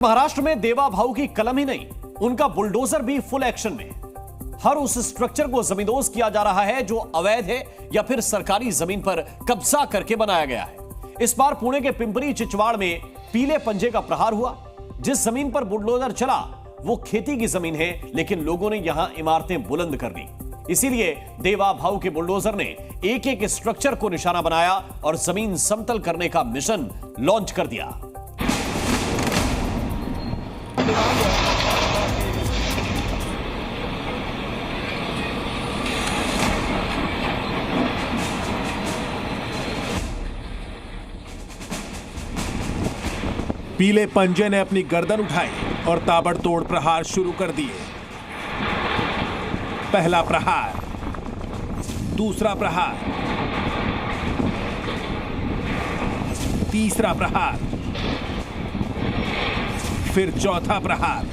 महाराष्ट्र में देवा भाऊ की कलम ही नहीं, उनका बुलडोजर भी फुल एक्शन में। हर उस स्ट्रक्चर को जमींदोज किया जा रहा है जो अवैध है या फिर सरकारी जमीन पर कब्जा करके बनाया गया है। इस बार पुणे के पिंपरी चिंचवाड़ में पीले पंजे का प्रहार हुआ। जिस जमीन पर बुलडोजर चला वो खेती की जमीन है, लेकिन लोगों ने यहां इमारतें बुलंद कर दी। इसीलिए देवा भाऊ के बुलडोजर ने एक एक स्ट्रक्चर को निशाना बनाया और जमीन समतल करने का मिशन लॉन्च कर दिया। पीले पंजे ने अपनी गर्दन उठाई और ताबड़तोड़ प्रहार शुरू कर दिए। पहला प्रहार, दूसरा प्रहार, तीसरा प्रहार, फिर चौथा प्रहार।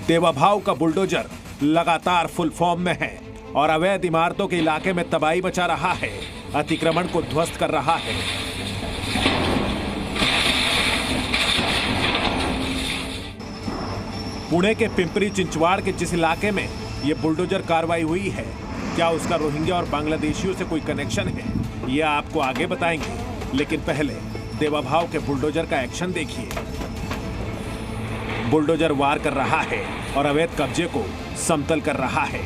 देवा भाऊ का बुलडोजर लगातार फुल फॉर्म में है और अवैध इमारतों के इलाके में तबाही मचा रहा है, अतिक्रमण को ध्वस्त कर रहा है। पुणे के पिंपरी चिंचवाड़ के जिस इलाके में यह बुलडोजर कार्रवाई हुई है, क्या उसका रोहिंग्या और बांग्लादेशियों से कोई कनेक्शन है, यह आपको आगे बताएंगे। लेकिन पहले देवा भाऊ के बुलडोजर का एक्शन देखिए। बुलडोजर वार कर रहा है और अवैध कब्जे को समतल कर रहा है।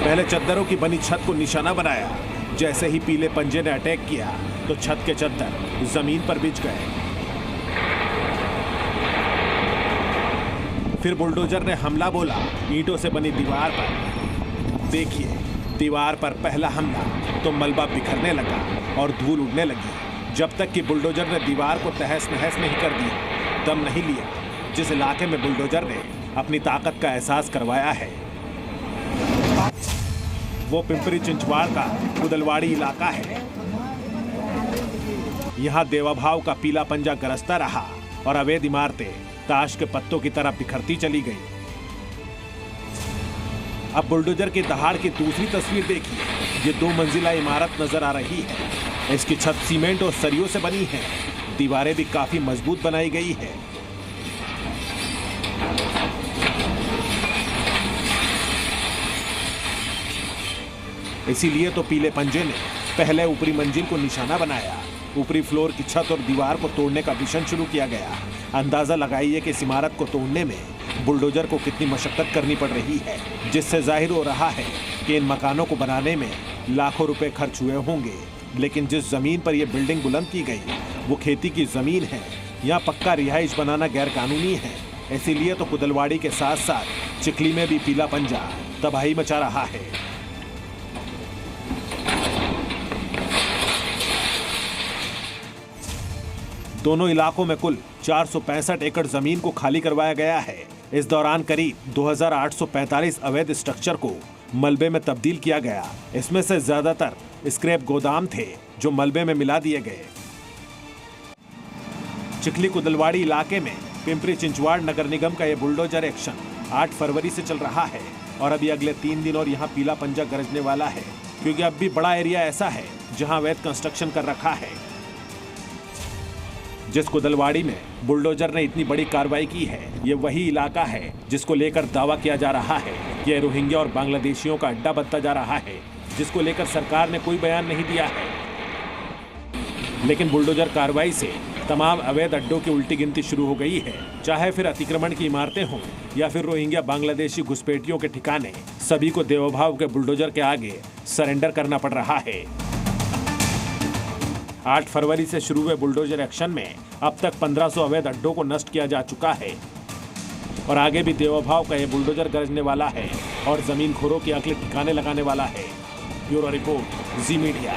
पहले चद्दरों की बनी छत को निशाना बनाया। जैसे ही पीले पंजे ने अटैक किया तो छत के चद्दर जमीन पर बिछ गए। फिर बुलडोजर ने हमला बोला ईंटों से बनी दीवार पर। देखिए, दीवार पर पहला हमला तो मलबा बिखरने लगा और धूल उड़ने लगी, जब तक कि बुलडोजर ने दीवार को तहस नहस नहीं कर दिया, दम नहीं लिया। जिस इलाके में बुलडोजर ने अपनी ताकत का एहसास करवाया है वो पिंपरी चिंचवाड़ का कुदलवाड़ी इलाका है। यहां देवा भाऊ का पीला पंजा गरजता रहा और अवैध इमारतें ताश के पत्तों की तरह बिखरती चली गई। अब बुलडोजर की दहाड़ की दूसरी तस्वीर देखिए। ये 2 मंजिला इमारत नजर आ रही है। इसकी छत सीमेंट और सरियों से बनी है। दीवारें भी काफी मजबूत बनाई गई है। इसीलिए तो पीले पंजे ने पहले ऊपरी मंजिल को निशाना बनाया। ऊपरी फ्लोर की छत और दीवार को तोड़ने का मिशन शुरू किया गया। अंदाजा लगाइए कि इस इमारत को तोड़ने में बुलडोजर को कितनी मशक्कत करनी पड़ रही है, जिससे जाहिर हो रहा है कि इन मकानों को बनाने में लाखों रुपए खर्च हुए होंगे। लेकिन जिस जमीन पर यह बिल्डिंग बुलंद की गई वो खेती की जमीन है। यहाँ पक्का रिहाइश बनाना गैर कानूनी है। इसीलिए तो कुदलवाड़ी के साथ साथ चिखली में भी पीला पंजा तबाही मचा रहा है। दोनों इलाकों में कुल 465 एकड़ जमीन को खाली करवाया गया है। इस दौरान करीब 2845 अवैध स्ट्रक्चर को मलबे में तब्दील किया गया। इसमें से ज्यादातर स्क्रैप गोदाम थे जो मलबे में मिला दिए गए। चिखली कुदलवाड़ी इलाके में पिंपरी चिंचवाड़ नगर निगम का यह बुलडोजर एक्शन 8 फरवरी से चल रहा है और अभी अगले 3 दिन और यहाँ पीला पंजा गरजने वाला है, क्योंकि अब भी बड़ा एरिया ऐसा है जहाँ अवैध कंस्ट्रक्शन कर रखा है। जिस कुदलवाड़ी में बुलडोजर ने इतनी बड़ी कार्रवाई की है, ये वही इलाका है जिसको लेकर दावा किया जा रहा है कि यह रोहिंग्या और बांग्लादेशियों का अड्डा बनता जा रहा है, जिसको लेकर सरकार ने कोई बयान नहीं दिया है। लेकिन बुलडोजर कार्रवाई से तमाम अवैध अड्डों की उल्टी गिनती शुरू हो गई है। चाहे फिर अतिक्रमण की इमारतें हों या फिर रोहिंग्या बांग्लादेशी घुसपैठियों के ठिकाने, सभी को देवा भाऊ के बुलडोजर के आगे सरेंडर करना पड़ रहा है। 8 फरवरी से शुरू हुए बुलडोजर एक्शन में अब तक 1500 अवैध अड्डों को नष्ट किया जा चुका है और आगे भी देवा भाव का यह बुलडोजर गरजने वाला है और जमीन खोरों की अकल ठिकाने लगाने वाला है। ब्यूरो रिपोर्ट, जी मीडिया।